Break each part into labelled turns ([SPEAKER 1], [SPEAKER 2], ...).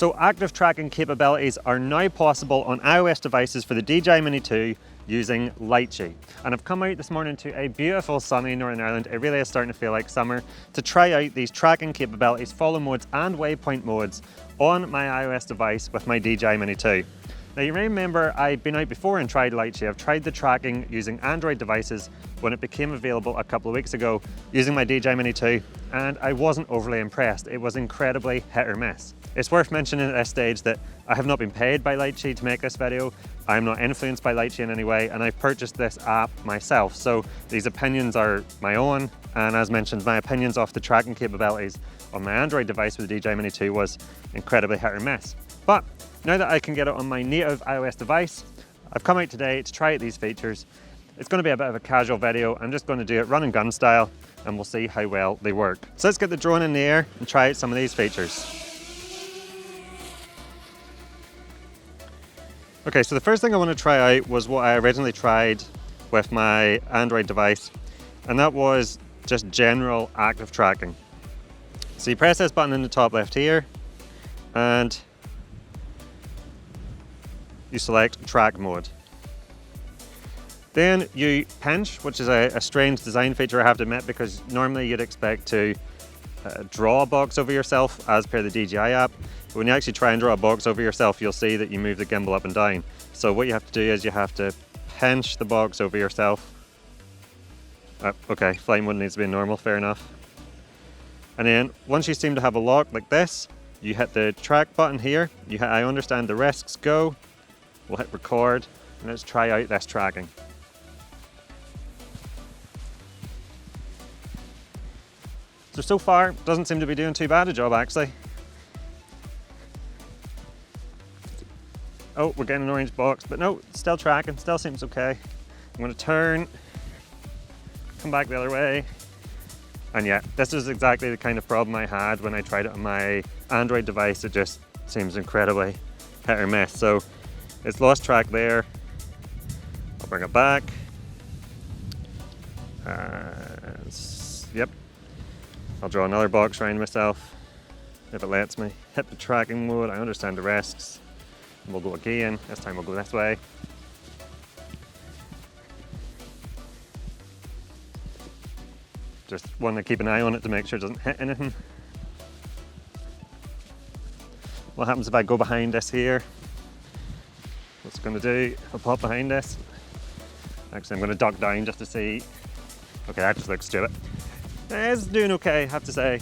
[SPEAKER 1] So active tracking capabilities are now possible on iOS devices for the DJI Mini 2 using Litchi. And I've come out this morning to a beautiful sunny Northern Ireland. It really is starting to feel like summer to try out these tracking capabilities, follow modes and waypoint modes on my iOS device with my DJI Mini 2. Now you may remember I've been out before and tried Litchi. I've tried the tracking using Android devices when it became available a couple of weeks ago using my DJI Mini 2, and I wasn't overly impressed. It was incredibly hit or miss. It's worth mentioning at this stage that I have not been paid by Litchi to make this video. I'm not influenced by Litchi in any way, and I've purchased this app myself. So these opinions are my own, and as mentioned, my opinions off the tracking capabilities on my Android device with the DJI Mini 2 was incredibly hit or miss. But now that I can get it on my native iOS device, I've come out today to try out these features. It's going to be a bit of a casual video. I'm just going to do it run and gun style, and we'll see how well they work. So let's get the drone in the air and try out some of these features. Okay, so the first thing I want to try out was what I originally tried with my Android device, and that was just general active tracking. So you press this button in the top left here, and you select track mode. Then you pinch, which is a strange design feature I have to admit, because normally you'd expect to draw a box over yourself as per the DJI app. But when you actually try and draw a box over yourself, you'll see that you move the gimbal up and down. So what you have to do is you have to pinch the box over yourself. Okay, flight mode needs to be normal, fair enough. And then once you seem to have a lock like this, you hit the track button here. You hit I understand the risks, go. We'll hit record, and let's try out this tracking. So far, doesn't seem to be doing too bad a job actually. Oh, we're getting an orange box, but no, still tracking, still seems okay. I'm gonna turn, come back the other way. And yeah, this is exactly the kind of problem I had when I tried it on my Android device. It just seems incredibly hit or miss. So it's lost track there. I'll bring it back. Yep. I'll draw another box around myself if it lets me. Hit the tracking mode, I understand the risks. And we'll go again, this time we'll go this way. Just want to keep an eye on it to make sure it doesn't hit anything. What happens if I go behind this here? What's it going to do? I'll pop behind this. Actually, I'm going to duck down just to see. Okay, that just looks stupid. It's doing okay, I have to say.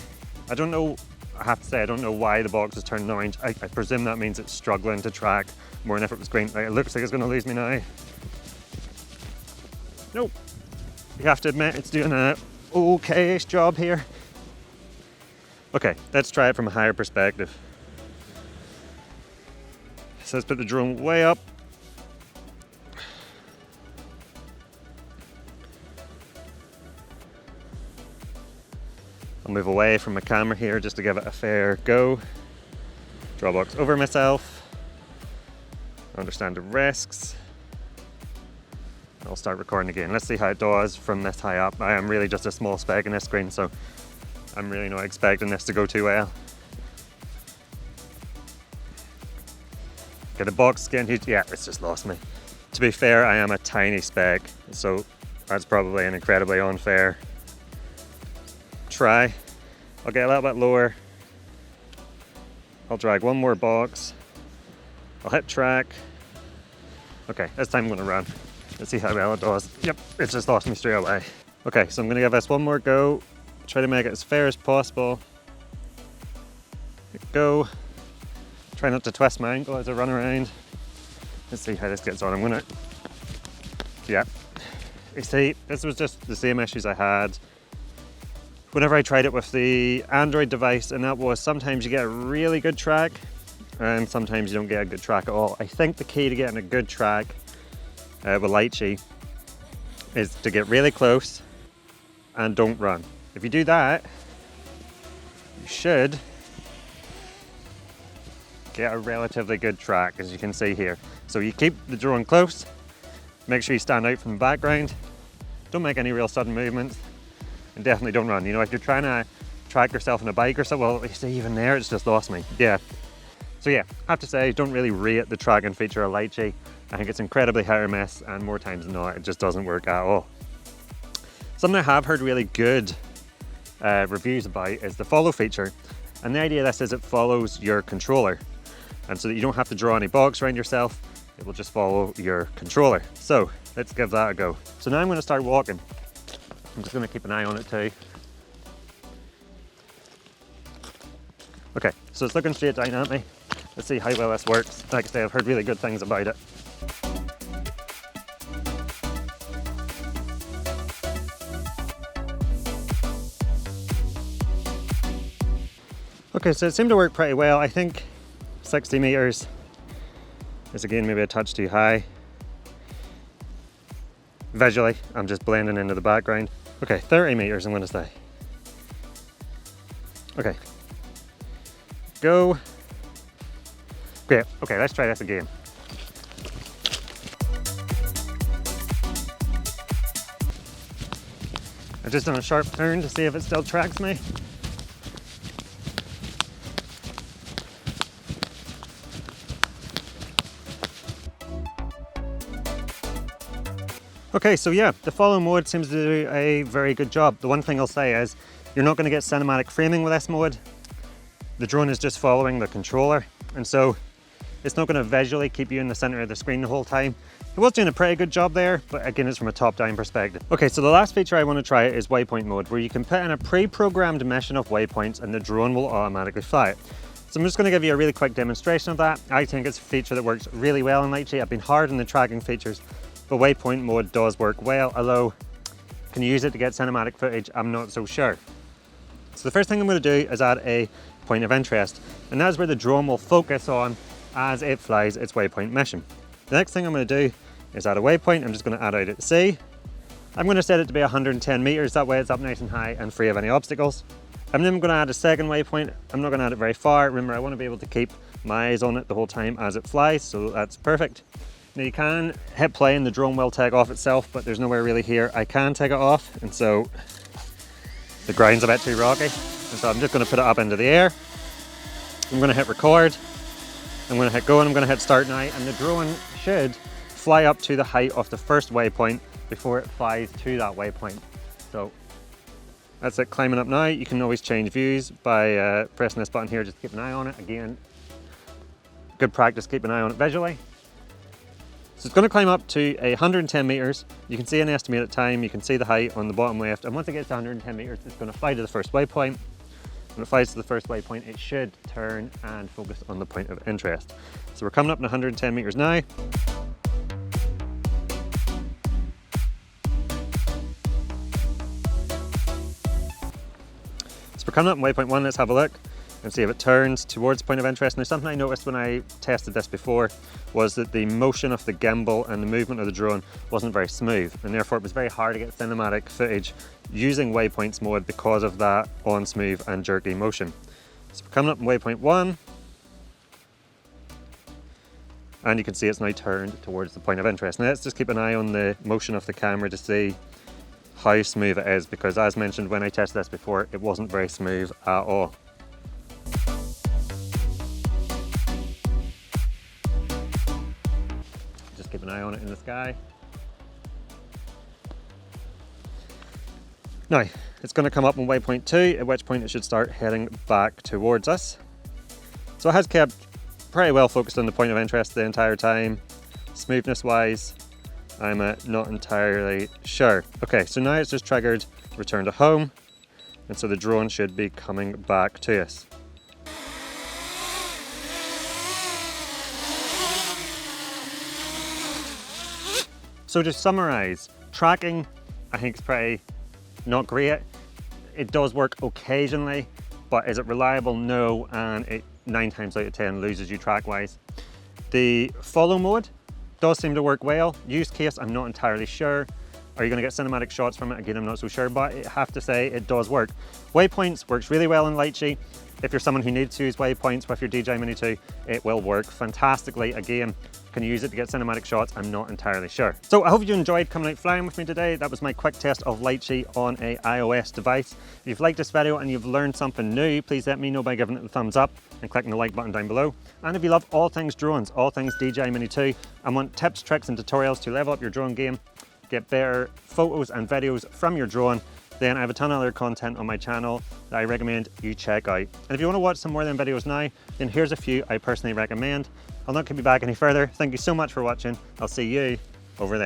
[SPEAKER 1] I don't know why the box is turned orange. I presume that means it's struggling to track more than if it was green. Like, it looks like it's going to lose me now. Nope. You have to admit it's doing a okay-ish job here. Okay, let's try it from a higher perspective. So let's put the drone way up. I'll move away from my camera here just to give it a fair go. Draw box over myself. Understand the risks. I'll start recording again. Let's see how it does from this high up. I am really just a small speck in this screen, so I'm really not expecting this to go too well. Okay, the box is getting huge. Yeah, it's just lost me. To be fair, I am a tiny speck, so that's probably an incredibly unfair try. I'll get a little bit lower. I'll drag one more box. I'll hit track. Okay, this time I'm going to run. Let's see how well it does. Yep, it's just lost me straight away. Okay, so I'm going to give this one more go. Try to make it as fair as possible. Go. Try not to twist my ankle as I run around. Let's see how this gets on. I'm going to... Yeah. You see, this was just the same issues I had whenever I tried it with the Android device, and that was sometimes you get a really good track and sometimes you don't get a good track at all. I think the key to getting a good track with Litchi is to get really close and don't run. If you do that, you should get a relatively good track, as you can see here. So you keep the drone close, make sure you stand out from the background, don't make any real sudden movements, and definitely don't run. You know, if you're trying to track yourself on a bike or something, well, you see even there, it's just lost me. Yeah, So yeah, I have to say, don't really rate the tracking feature of Litchi. I think it's incredibly hit or miss, and more times than not, it just doesn't work at all. Something I have heard really good reviews about is the follow feature. And the idea of this is it follows your controller. And so that you don't have to draw any box around yourself, it will just follow your controller. So let's give that a go. So now I'm gonna start walking. I'm just gonna keep an eye on it too. Okay, so it's looking straight down at me. Let's see how well this works. Like I say, I've heard really good things about it. Okay, so it seemed to work pretty well. I think 60 meters is again maybe a touch too high. Visually, I'm just blending into the background. Okay, 30 meters I'm gonna say. Okay. Go. Great, okay, let's try this again. I've just done a sharp turn to see if it still tracks me. Okay, so yeah, the follow mode seems to do a very good job. The one thing I'll say is you're not going to get cinematic framing with this mode. The drone is just following the controller, and so it's not going to visually keep you in the center of the screen the whole time. It was doing a pretty good job there, but again, it's from a top-down perspective. Okay, so the last feature I want to try is waypoint mode, where you can put in a pre-programmed mission of waypoints and the drone will automatically fly it. So I'm just going to give you a really quick demonstration of that. I think it's a feature that works really well in Litchi. I've been hard on the tracking features, but waypoint mode does work well, although can you use it to get cinematic footage? I'm not so sure. So the first thing I'm going to do is add a point of interest, and that's where the drone will focus on as it flies its waypoint mission. The next thing I'm going to do is add a waypoint. I'm just going to add out at sea. I'm going to set it to be 110 meters, that way it's up nice and high and free of any obstacles. And then I'm going to add a second waypoint. I'm not going to add it very far. Remember, I want to be able to keep my eyes on it the whole time as it flies, so that's perfect. Now you can hit play and the drone will take off itself, but there's nowhere really here I can take it off, and so the ground's a bit too rocky. And so I'm just going to put it up into the air. I'm going to hit record. I'm going to hit go and I'm going to hit start now, and the drone should fly up to the height of the first waypoint before it flies to that waypoint. So that's it, climbing up now. You can always change views by pressing this button here. Just keep an eye on it. Again, good practice, keep an eye on it visually. So it's going to climb up to 110 meters. You can see an estimated time, you can see the height on the bottom left, and once it gets to 110 meters, it's going to fly to the first waypoint. When it flies to the first waypoint, it should turn and focus on the point of interest. So we're coming up to 110 meters now. So we're coming up in waypoint 1, let's have a look and see if it turns towards the point of interest. Now, something I noticed when I tested this before was that the motion of the gimbal and the movement of the drone wasn't very smooth, and therefore it was very hard to get cinematic footage using waypoints mode because of that on-smooth and jerky motion. So we're coming up in waypoint 1, and you can see it's now turned towards the point of interest. Now let's just keep an eye on the motion of the camera to see how smooth it is, because as mentioned when I tested this before, it wasn't very smooth at all. Just keep an eye on it in the sky. Now, it's going to come up on waypoint 2, at which point it should start heading back towards us. So it has kept pretty well focused on the point of interest the entire time. Smoothness wise, I'm not entirely sure. Okay, so now it's just triggered return to home, and so the drone should be coming back to us. So to summarize, tracking I think is pretty not great. It does work occasionally, but is it reliable? No, and it 9 times out of 10 loses you track wise. The follow mode does seem to work well. Use case, I'm not entirely sure. Are you going to get cinematic shots from it? Again, I'm not so sure, but I have to say it does work. Waypoints works really well in Litchi. If you're someone who needs to use Waypoints with your DJI Mini 2, it will work fantastically. Again, can you use it to get cinematic shots? I'm not entirely sure. So I hope you enjoyed coming out flying with me today. That was my quick test of Litchi on a iOS device. If you've liked this video and you've learned something new, please let me know by giving it a thumbs up and clicking the like button down below. And if you love all things drones, all things DJI Mini 2, and want tips, tricks and tutorials to level up your drone game, get better photos and videos from your drone, then I have a ton of other content on my channel that I recommend you check out. And if you want to watch some more of them videos now, then here's a few I personally recommend. I'll not keep you back any further. Thank you so much for watching. I'll see you over there.